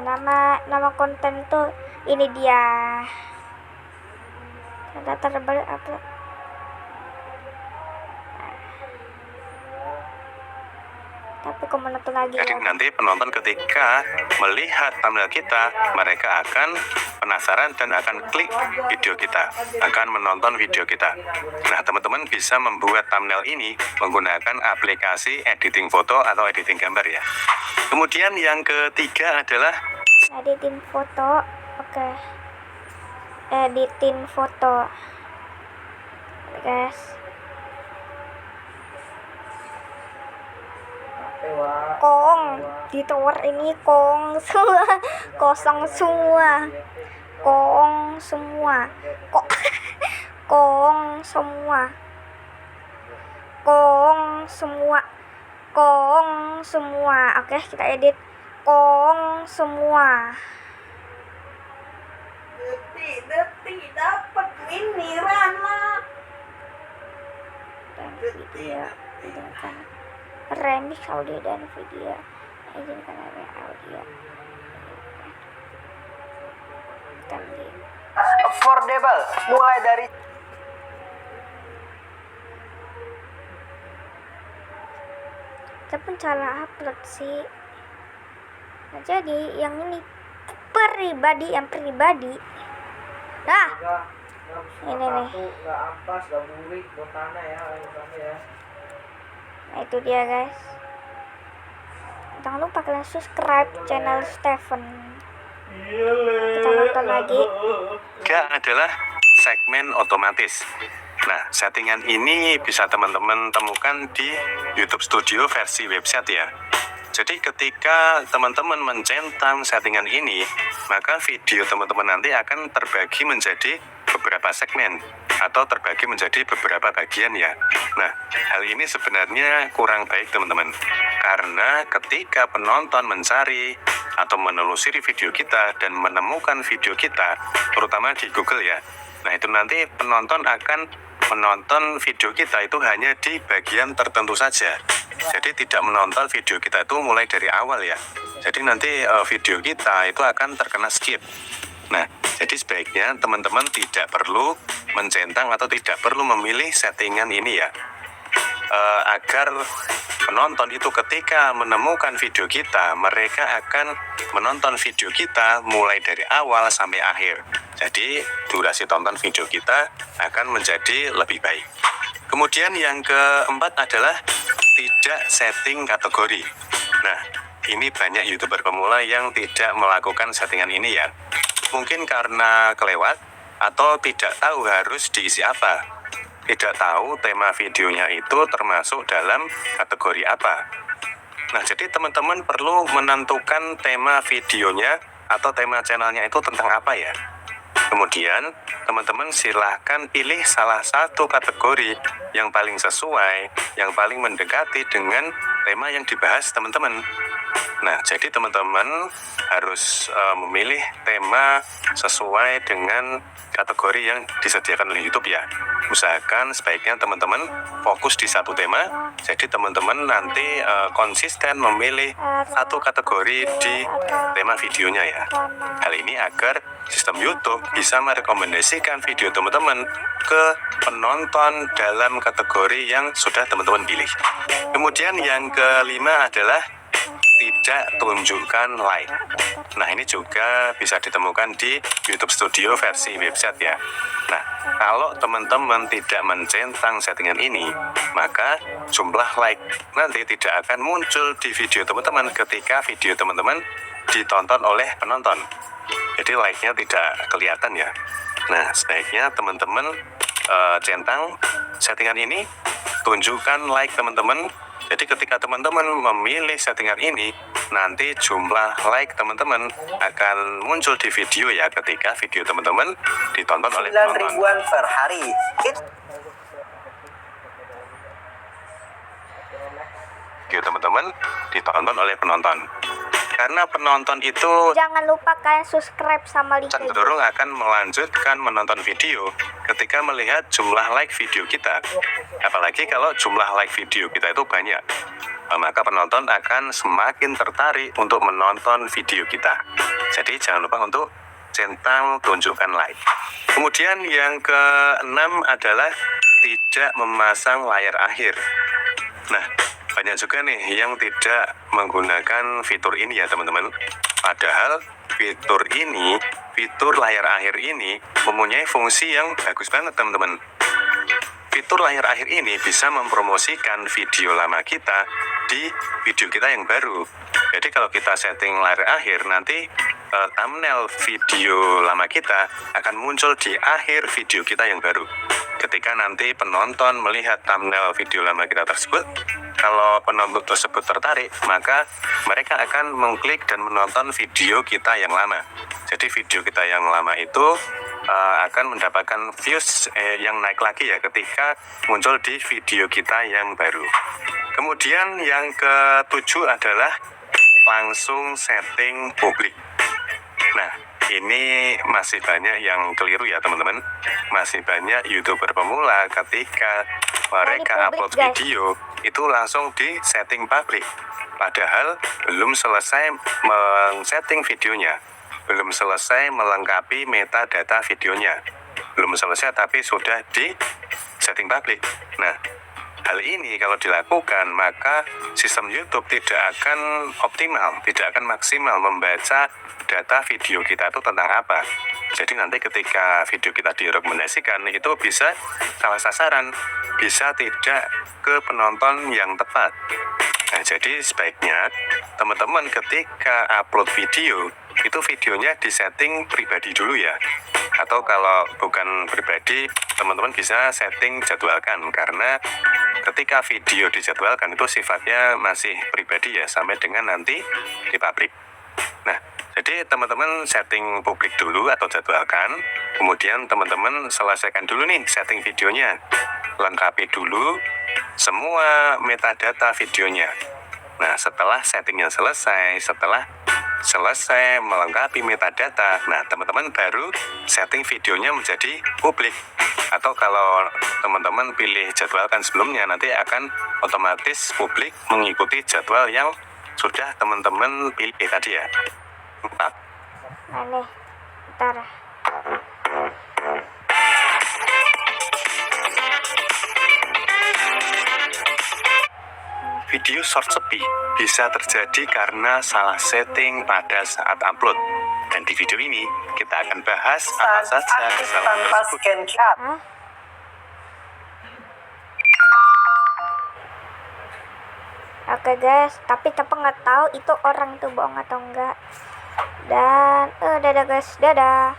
nama konten tuh ini dia. Ada terbaru upload. Tapi kok menonton lagi. Jadi nanti penonton ketika melihat thumbnail kita, mereka akan penasaran dan akan klik video kita, akan menonton video kita. Nah, teman-teman bisa membuat thumbnail ini menggunakan aplikasi editing foto atau editing gambar ya. Kemudian yang ketiga adalah editing foto. Oke. Editing foto. Guys. Kong di tower ini kong semua, kosong semua, kong semua, kok kong semua, kong semua, kong semua. Oke, kita edit kong semua. Detik dapat miniran lah. Dan video kan remix audio dan video izinkan audio Affordable mulai dari tapi salah upload sih. Nah, jadi yang ini pribadi nah ini nih, nggak ampas, nggak burik, buat tanah ya, ya. nah itu dia guys. Jangan lupa kalian subscribe channel Stephen. Kita nonton lagi. tiga adalah segmen otomatis. Nah, settingan ini bisa teman-teman temukan di YouTube Studio versi website ya. Jadi ketika teman-teman mencentang settingan ini, maka video teman-teman nanti akan terbagi menjadi beberapa segmen atau terbagi menjadi beberapa bagian ya. Nah, hal ini sebenarnya kurang baik teman-teman. Karena ketika penonton mencari atau menelusuri video kita dan menemukan video kita, terutama di Google ya. Nah, itu nanti penonton akan menonton video kita itu hanya di bagian tertentu saja. Jadi tidak menonton video kita itu mulai dari awal ya. Jadi nanti video kita itu akan terkena skip. Nah, jadi sebaiknya teman-teman tidak perlu mencentang atau tidak perlu memilih settingan ini ya. Agar penonton itu ketika menemukan video kita, mereka akan menonton video kita mulai dari awal sampai akhir. Jadi durasi tonton video kita akan menjadi lebih baik. Kemudian yang keempat adalah tidak setting kategori. Nah, ini banyak YouTuber pemula yang tidak melakukan settingan ini ya. Mungkin karena kelewat atau tidak tahu harus diisi apa. Tidak tahu tema videonya itu termasuk dalam kategori apa. Nah, jadi teman-teman perlu menentukan tema videonya atau tema channelnya itu tentang apa ya. Kemudian, teman-teman silahkan pilih salah satu kategori yang paling sesuai, yang paling mendekati dengan tema yang dibahas teman-teman. Nah, jadi teman-teman harus memilih tema sesuai dengan kategori yang disediakan oleh YouTube ya. Usahakan sebaiknya teman-teman fokus di satu tema. Jadi teman-teman nanti konsisten memilih satu kategori di tema videonya ya. Hal ini agar sistem YouTube bisa merekomendasikan video teman-teman ke penonton dalam kategori yang sudah teman-teman pilih. Kemudian yang kelima adalah tidak tunjukkan like. Nah, ini juga bisa ditemukan di YouTube Studio versi website ya. Nah, kalau teman-teman tidak mencentang settingan ini, maka jumlah like nanti tidak akan muncul di video teman-teman ketika video teman-teman ditonton oleh penonton. Jadi like-nya tidak kelihatan ya. Nah, sebaiknya teman-teman centang settingan ini, tunjukkan like teman-teman. Jadi ketika teman-teman memilih settingan ini, nanti jumlah like teman-teman akan muncul di video ya ketika video teman-teman ditonton oleh 9 penonton. ribuan per hari. Video teman-teman ditonton oleh penonton. Karena penonton itu Jangan lupa kalian subscribe sama link cenderung akan melanjutkan menonton video ketika melihat jumlah like video kita. Apalagi kalau jumlah like video kita itu banyak. maka penonton akan semakin tertarik untuk menonton video kita. Jadi jangan lupa untuk centang tunjukkan like. Kemudian yang keenam adalah tidak memasang layar akhir. Nah, banyak juga nih yang tidak menggunakan fitur ini ya teman-teman. Padahal fitur layar akhir ini mempunyai fungsi yang bagus banget teman-teman. Fitur layar akhir ini bisa mempromosikan video lama kita di video kita yang baru. Jadi kalau kita setting layar akhir, nanti thumbnail video lama kita akan muncul di akhir video kita yang baru. Ketika nanti penonton melihat thumbnail video lama kita tersebut, kalau penonton tersebut tertarik, maka mereka akan mengklik dan menonton video kita yang lama. Jadi video kita yang lama itu akan mendapatkan views yang naik lagi ya ketika muncul di video kita yang baru. Kemudian yang ketujuh adalah langsung setting publik. Nah, ini masih banyak yang keliru ya teman-teman. Masih banyak YouTuber pemula ketika mereka upload video itu langsung di setting publik. Padahal belum selesai men-setting videonya, belum selesai melengkapi metadata videonya, belum selesai tapi sudah di setting publik. Nah, hal ini kalau dilakukan maka sistem YouTube tidak akan optimal, tidak akan maksimal membaca data video kita itu tentang apa. Jadi nanti ketika video kita direkomendasikan itu bisa salah sasaran, bisa tidak ke penonton yang tepat. Nah, jadi sebaiknya teman-teman ketika upload video itu videonya disetting pribadi dulu ya. Atau kalau bukan pribadi, teman-teman bisa setting jadwalkan, karena ketika video dijadwalkan itu sifatnya masih pribadi ya, sampai dengan nanti di publik. Nah, jadi teman-teman setting publik dulu atau jadwalkan, kemudian teman-teman selesaikan dulu nih setting videonya, lengkapi dulu semua metadata videonya. Nah, setelah settingnya selesai, setelah selesai melengkapi metadata, nah teman-teman baru setting videonya menjadi publik. Atau kalau teman-teman pilih jadwalkan sebelumnya, nanti akan otomatis publik mengikuti jadwal yang sudah teman-teman pilih tadi ya. Nah nih, ntar. Video short sepi bisa terjadi karena salah setting pada saat upload. Dan di video ini kita akan bahas apa saja kesalahan tanpa tersebut. scan chat. Hah? Oke guys, tapi Tepa nggak tahu itu orang itu bohong atau enggak. Dan dadah guys, dadah.